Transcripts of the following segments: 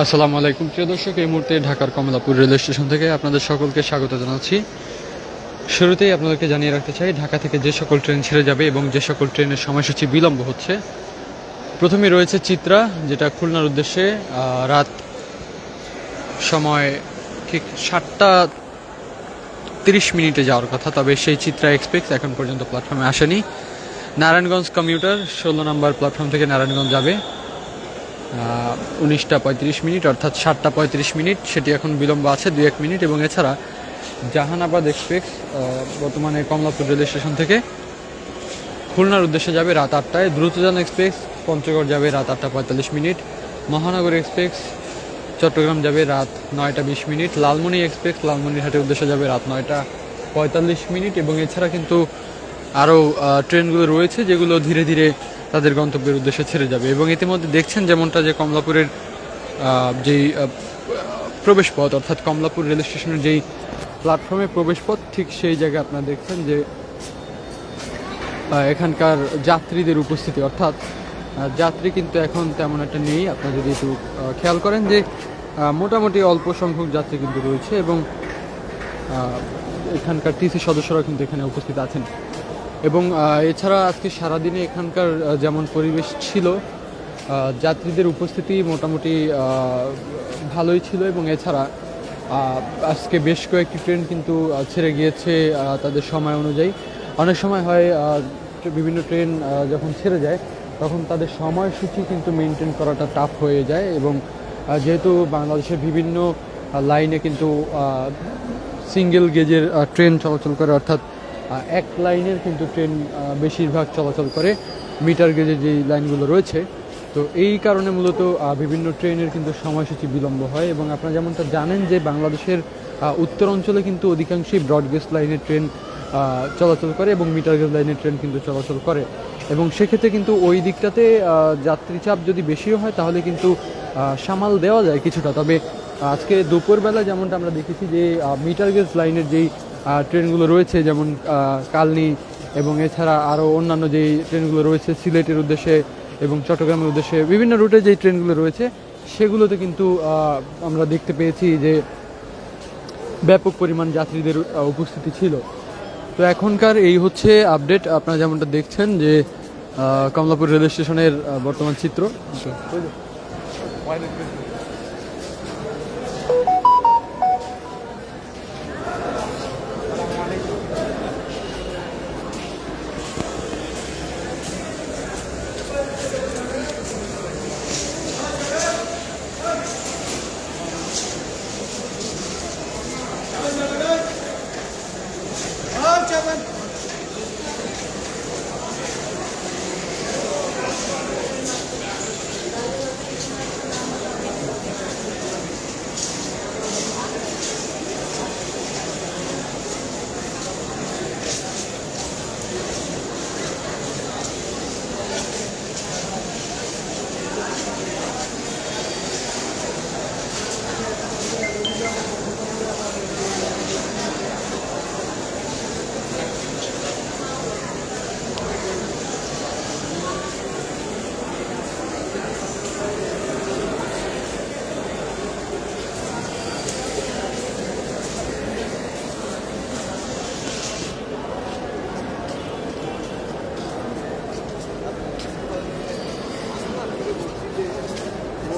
আসসালামু আলাইকুম প্রিয় দর্শক, এই মুহূর্তে ঢাকার কমলাপুর রেল স্টেশন থেকে আপনাদের সকলকে স্বাগত জানাচ্ছি। শুরুতেই আপনাদেরকে জানিয়ে রাখতে চাই ঢাকা থেকে যে সকল ট্রেন ছেড়ে যাবে এবং যে সকল ট্রেনের সময়সূচি বিলম্ব হচ্ছে। প্রথমে রয়েছে চিত্রা, যেটা খুলনার উদ্দেশ্যে রাত সময় ঠিক 7টা 30 মিনিটে যাওয়ার কথা, তবে সেই চিত্রা এক্সপ্রেস এখন পর্যন্ত প্ল্যাটফর্মে আসেনি। নারায়ণগঞ্জ কমিউটার 16 নম্বর প্ল্যাটফর্ম থেকে নারায়ণগঞ্জ যাবে 19টা 35 মিনিট, অর্থাৎ 7টা 35 মিনিট, সেটি এখন বিলম্ব আছে 2-1 মিনিট। এবং এছাড়া জাহানাবাদ এক্সপ্রেস বর্তমানে কমলাপুর রেল স্টেশন থেকে খুলনার উদ্দেশ্যে যাবে রাত 8টায়। দ্রুতযান এক্সপ্রেস পঞ্চগড় যাবে রাত 8টা 45 মিনিট। মহানগর এক্সপ্রেস চট্টগ্রাম যাবে রাত 9টা 20 মিনিট। লালমনি এক্সপ্রেস লালমনিরহাটের উদ্দেশ্যে যাবে রাত 9টা 45 মিনিট। এবং এছাড়া কিন্তু আরও ট্রেনগুলো রয়েছে যেগুলো ধীরে ধীরে তাদের গন্তব্যের উদ্দেশ্যে ছেড়ে যাবে। এবং ইতিমধ্যে দেখছেন যেমনটা যে কমলাপুরের যেই প্রবেশপথ, অর্থাৎ কমলাপুর রেল স্টেশনের যেই প্ল্যাটফর্মে প্রবেশপথ, ঠিক সেই জায়গায় আপনারা দেখছেন যে এখানকার যাত্রীদের উপস্থিতি, অর্থাৎ যাত্রী কিন্তু এখন তেমন একটা নেই। আপনারা যদি একটু খেয়াল করেন যে মোটামুটি অল্প সংখ্যক যাত্রী কিন্তু রয়েছে এবং এখানকার টিসি সদস্যরা কিন্তু এখানে উপস্থিত আছেন। এবং এছাড়া আজকে সারাদিনে এখানকার যেমন পরিবেশ ছিল, যাত্রীদের উপস্থিতি মোটামুটি ভালোই ছিল। এবং এছাড়া আজকে বেশ কয়েকটি ট্রেন কিন্তু ছেড়ে গিয়েছে তাদের সময় অনুযায়ী। অনেক সময় হয় বিভিন্ন ট্রেন যখন ছেড়ে যায় তখন তাদের সময়সূচি কিন্তু মেনটেন করাটা টাফ হয়ে যায়। এবং যেহেতু বাংলাদেশের বিভিন্ন লাইনে কিন্তু সিঙ্গেল গেজের ট্রেন চলাচল করে, অর্থাৎ এক লাইনের কিন্তু ট্রেন বেশিরভাগ চলাচল করে মিটার গেজের যেই লাইনগুলো রয়েছে, তো এই কারণে মূলত বিভিন্ন ট্রেনের কিন্তু সময়সূচি বিলম্ব হয়। এবং আপনারা যেমনটা জানেন যে বাংলাদেশের উত্তর অঞ্চলে কিন্তু অধিকাংশই ব্রডগেজ লাইনের ট্রেন চলাচল করে এবং মিটার গেজ লাইনের ট্রেন কিন্তু চলাচল করে। এবং সেক্ষেত্রে কিন্তু ওই দিকটাতে যাত্রী চাপ যদি বেশিও হয় তাহলে কিন্তু সামাল দেওয়া যায় কিছুটা। তবে আজকে দুপুরবেলা যেমনটা আমরা দেখেছি যে মিটার গেজ লাইনের যেই ট্রেনগুলো রয়েছে, যেমন কালনি এবং এছাড়া আরও অন্যান্য যেই ট্রেনগুলো রয়েছে সিলেটের উদ্দেশ্যে এবং চট্টগ্রামের উদ্দেশ্যে বিভিন্ন রুটে যেই ট্রেনগুলো রয়েছে, সেগুলোতে কিন্তু আমরা দেখতে পেয়েছি যে ব্যাপক পরিমাণ যাত্রীদের উপস্থিতি ছিল। তো এখনকার এই হচ্ছে আপডেট। আপনারা যেমনটা দেখছেন যে কমলাপুর রেল স্টেশনের বর্তমান চিত্র।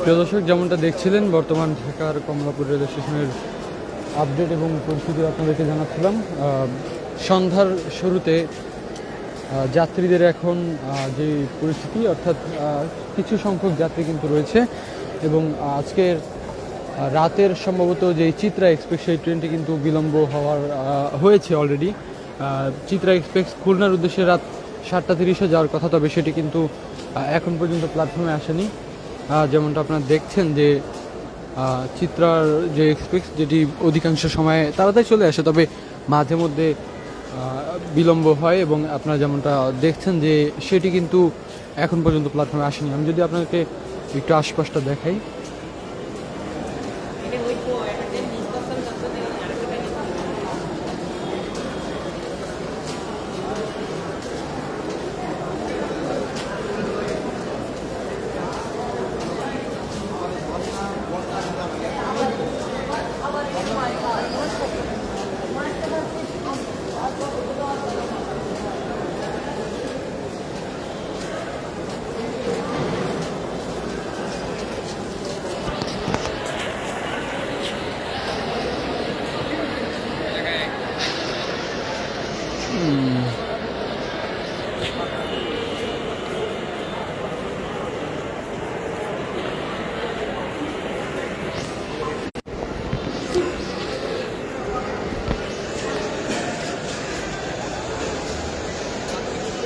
প্রিয় দর্শক, যেমনটা দেখছিলেন বর্তমান ঢাকার কমলাপুর রেল স্টেশনের আপডেট এবং পরিস্থিতি আপনাদেরকে জানাচ্ছিলাম। সন্ধ্যার শুরুতে যাত্রীদের এখন যে পরিস্থিতি, অর্থাৎ কিছু সংখ্যক যাত্রী কিন্তু রয়েছে এবং আজকের রাতের সম্ভবত যে চিত্রা এক্সপ্রেস সেই ট্রেনটি কিন্তু বিলম্ব হয়েছে অলরেডি। চিত্রা এক্সপ্রেস খুলনার উদ্দেশ্যে রাত 7টা 30-এ যাওয়ার কথা, তবে সেটি কিন্তু এখন পর্যন্ত প্ল্যাটফর্মে আসেনি। যেমনটা আপনারা দেখছেন যে চিত্রার যে এক্সপ্রেস, যেটি অধিকাংশ সময়ে তাড়াতাড়ি চলে আসে, তবে মাঝে মধ্যে বিলম্ব হয়। এবং আপনারা যেমনটা দেখছেন যে সেটি কিন্তু এখন পর্যন্ত প্ল্যাটফর্মে আসেনি। আমি যদি আপনাকে একটু আশপাশটা দেখাই,